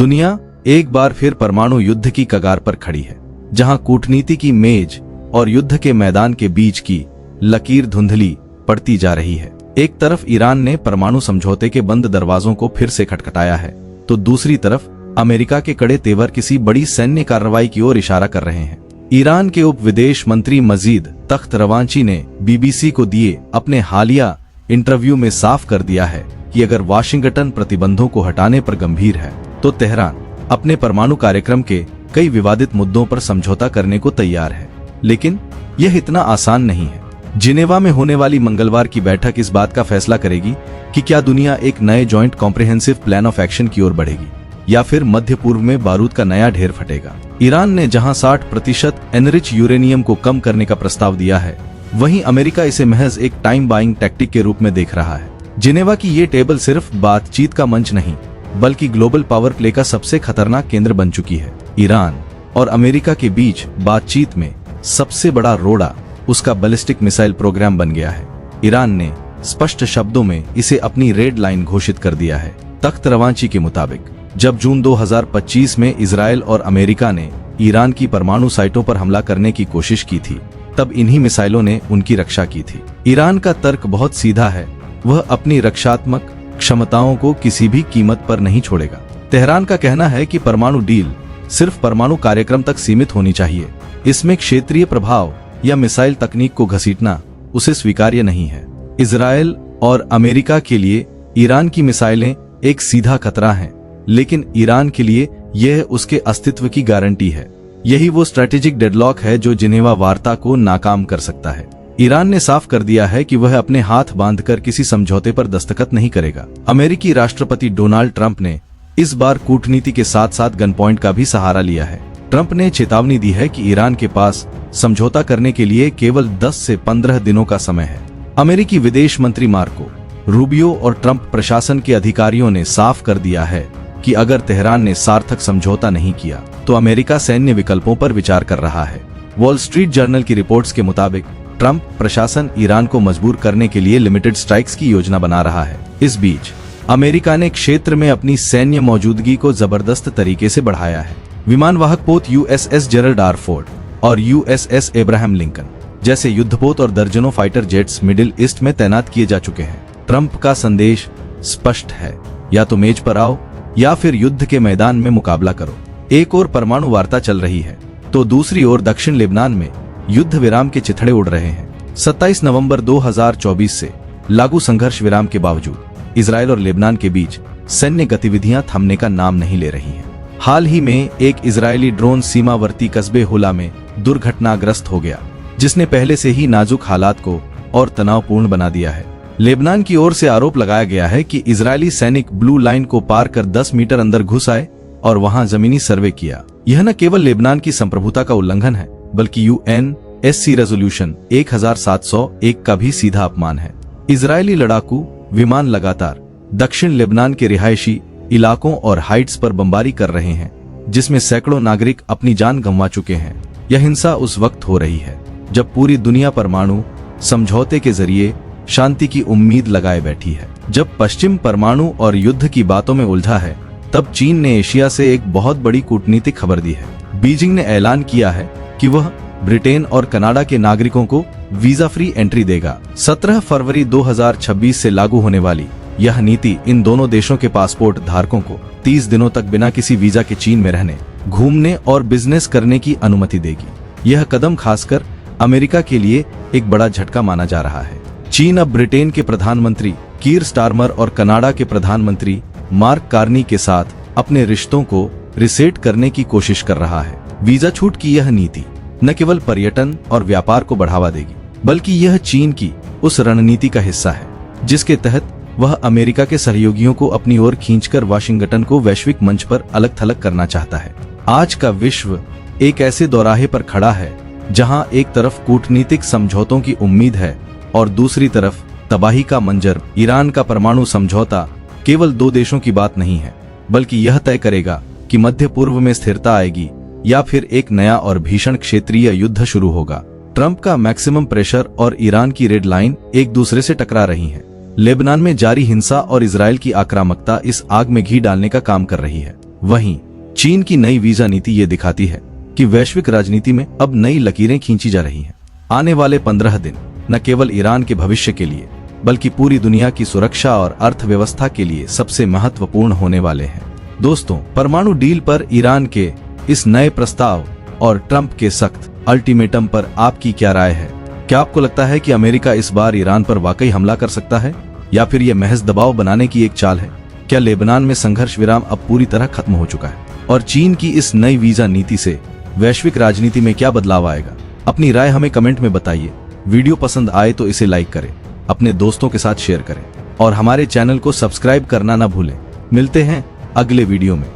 दुनिया एक बार फिर परमाणु युद्ध की कगार पर खड़ी है, जहां कूटनीति की मेज और युद्ध के मैदान के बीच की लकीर धुंधली पड़ती जा रही है। एक तरफ ईरान ने परमाणु समझौते के बंद दरवाजों को फिर से खटखटाया है, तो दूसरी तरफ अमेरिका के कड़े तेवर किसी बड़ी सैन्य कार्रवाई की ओर इशारा कर रहे हैं। ईरान के उप विदेश मंत्री मजीद तख्त रवांची ने बीबीसी को दिए अपने हालिया इंटरव्यू में साफ कर दिया है कि अगर वाशिंगटन प्रतिबंधों को हटाने पर गंभीर है तो तेहरान अपने परमाणु कार्यक्रम के कई विवादित मुद्दों पर समझौता करने को तैयार है। लेकिन यह इतना आसान नहीं है। जिनेवा में होने वाली मंगलवार की बैठक इस बात का फैसला करेगी कि क्या दुनिया एक नए joint comprehensive plan of action की ओर बढ़ेगी या फिर मध्य पूर्व में बारूद का नया ढेर फटेगा। ईरान ने जहां 60% एनरिच यूरेनियम को कम करने का प्रस्ताव दिया है, वहीं अमेरिका इसे महज एक टाइम बाइंग टैक्टिक के रूप में देख रहा है। जिनेवा की ये टेबल सिर्फ बातचीत का मंच नहीं, बल्कि ग्लोबल पावर प्ले का सबसे खतरनाक केंद्र बन चुकी है। ईरान और अमेरिका के बीच बातचीत में सबसे बड़ा रोड़ा उसका बैलिस्टिक मिसाइल प्रोग्राम बन गया है। ईरान ने स्पष्ट शब्दों में इसे अपनी रेड लाइन घोषित कर दिया है। तख्त रवांची के मुताबिक जब जून 2025 में इजराइल और अमेरिका ने ईरान की परमाणु साइटों पर हमला करने की कोशिश की थी, तब इन्हीं मिसाइलों ने उनकी रक्षा की थी। ईरान का तर्क बहुत सीधा है, वह अपनी रक्षात्मक क्षमताओं को किसी भी कीमत पर नहीं छोड़ेगा। तेहरान का कहना है कि परमाणु डील सिर्फ परमाणु कार्यक्रम तक सीमित होनी चाहिए, इसमें क्षेत्रीय प्रभाव या मिसाइल तकनीक को घसीटना उसे स्वीकार्य नहीं है। इजराइल और अमेरिका के लिए ईरान की मिसाइलें एक सीधा खतरा हैं, लेकिन ईरान के लिए यह उसके अस्तित्व की गारंटी है। यही वो स्ट्रेटेजिक डेडलॉक है जो जिनेवा वार्ता को नाकाम कर सकता है। ईरान ने साफ कर दिया है कि वह अपने हाथ बांधकर किसी समझौते पर दस्तखत नहीं करेगा। अमेरिकी राष्ट्रपति डोनाल्ड ट्रंप ने इस बार कूटनीति के साथ साथ गन पॉइंट का भी सहारा लिया है। ट्रंप ने चेतावनी दी है कि ईरान के पास समझौता करने के लिए केवल 10 से 15 दिनों का समय है। अमेरिकी विदेश मंत्री मार्को रूबियो और ट्रंप प्रशासन के अधिकारियों ने साफ कर दिया है कि अगर तेहरान ने सार्थक समझौता नहीं किया तो अमेरिका सैन्य विकल्पों पर विचार कर रहा है। वॉल स्ट्रीट जर्नल की रिपोर्ट्स के मुताबिक ट्रंप प्रशासन ईरान को मजबूर करने के लिए लिमिटेड स्ट्राइक्स की योजना बना रहा है। इस बीच अमेरिका ने क्षेत्र में अपनी सैन्य मौजूदगी को जबरदस्त तरीके से बढ़ाया है। विमानवाहक पोत यूएसएस जेरल्ड आर फोर्ड और यूएसएस एब्राहम लिंकन जैसे युद्धपोत और दर्जनों फाइटर जेट्स मिडिल ईस्ट में तैनात किए जा चुके हैं। ट्रंप का संदेश स्पष्ट है, या तो मेज पर आओ या फिर युद्ध के मैदान में मुकाबला करो। एक ओर परमाणु वार्ता चल रही है तो दूसरी ओर दक्षिण लेबनान में युद्ध विराम के चिथड़े उड़ रहे हैं। 27 नवंबर 2024 से लागू संघर्ष विराम के बावजूद इजराइल और लेबनान के बीच सैन्य गतिविधियां थमने का नाम नहीं ले रही हैं। हाल ही में एक इजरायली ड्रोन सीमावर्ती कस्बे हुला में दुर्घटनाग्रस्त हो गया, जिसने पहले से ही नाजुक हालात को और तनावपूर्ण बना दिया है। लेबनान की ओर से आरोप लगाया गया है कि इजरायली सैनिक ब्लू लाइन को पार कर 10 मीटर अंदर घुस आए और वहां जमीनी सर्वे किया। यह न केवल लेबनान की संप्रभुता का उल्लंघन है, बल्कि यूएनएससी रेजोल्यूशन 1701 का भी सीधा अपमान है। इजरायली लड़ाकू विमान लगातार दक्षिण लेबनान के रिहायशी इलाकों और हाइट्स पर बमबारी कर रहे हैं, जिसमें सैकड़ों नागरिक अपनी जान गंवा चुके हैं। यह हिंसा उस वक्त हो रही है जब पूरी दुनिया परमाणु समझौते के जरिए शांति की उम्मीद लगाए बैठी है। जब पश्चिम परमाणु और युद्ध की बातों में उलझा है, तब चीन ने एशिया से एक बहुत बड़ी कूटनीतिक खबर दी है। बीजिंग ने ऐलान किया है कि वह ब्रिटेन और कनाडा के नागरिकों को वीजा फ्री एंट्री देगा। 17 फरवरी 2026 से लागू होने वाली यह नीति इन दोनों देशों के पासपोर्ट धारकों को 30 दिनों तक बिना किसी वीजा के चीन में रहने, घूमने और बिजनेस करने की अनुमति देगी। यह कदम खासकर अमेरिका के लिए एक बड़ा झटका माना जा रहा है। चीन अब ब्रिटेन के प्रधानमंत्री कीर स्टारमर और कनाडा के प्रधानमंत्री मार्क कार्नी के साथ अपने रिश्तों को रिसेट करने की कोशिश कर रहा है। वीजा छूट की यह नीति न केवल पर्यटन और व्यापार को बढ़ावा देगी, बल्कि यह चीन की उस रणनीति का हिस्सा है जिसके तहत वह अमेरिका के सहयोगियों को अपनी ओर खींचकर वाशिंगटन को वैश्विक मंच पर अलग थलग करना चाहता है। आज का विश्व एक ऐसे दौराहे पर खड़ा है जहां एक तरफ कूटनीतिक समझौतों की उम्मीद है और दूसरी तरफ तबाही का मंजर। ईरान का परमाणु समझौता केवल 2 देशों की बात नहीं है, बल्कि यह तय करेगा कि मध्य पूर्व में स्थिरता आएगी या फिर एक नया और भीषण क्षेत्रीय युद्ध शुरू होगा। ट्रंप का मैक्सिमम प्रेशर और ईरान की रेड लाइन एक दूसरे से टकरा रही हैं। लेबनान में जारी हिंसा और इजराइल की आक्रामकता इस आग में घी डालने का काम कर रही है। वहीं चीन की नई वीजा नीति ये दिखाती है कि वैश्विक राजनीति में अब नई लकीरें खींची जा रही हैं। आने वाले 15 दिन न केवल ईरान के भविष्य के लिए बल्कि पूरी दुनिया की सुरक्षा और अर्थव्यवस्था के लिए सबसे महत्वपूर्ण होने वाले हैं। दोस्तों, परमाणु डील पर ईरान के इस नए प्रस्ताव और ट्रंप के सख्त अल्टीमेटम पर आपकी क्या राय है? क्या आपको लगता है कि अमेरिका इस बार ईरान पर वाकई हमला कर सकता है या फिर यह महज दबाव बनाने की एक चाल है? क्या लेबनान में संघर्ष विराम अब पूरी तरह खत्म हो चुका है और चीन की इस नई वीजा नीति से वैश्विक राजनीति में क्या बदलाव आएगा? अपनी राय हमें कमेंट में बताइए। वीडियो पसंद आए तो इसे लाइक करें, अपने दोस्तों के साथ शेयर करें और हमारे चैनल को सब्सक्राइब करना ना भूलें। मिलते हैं अगले वीडियो में।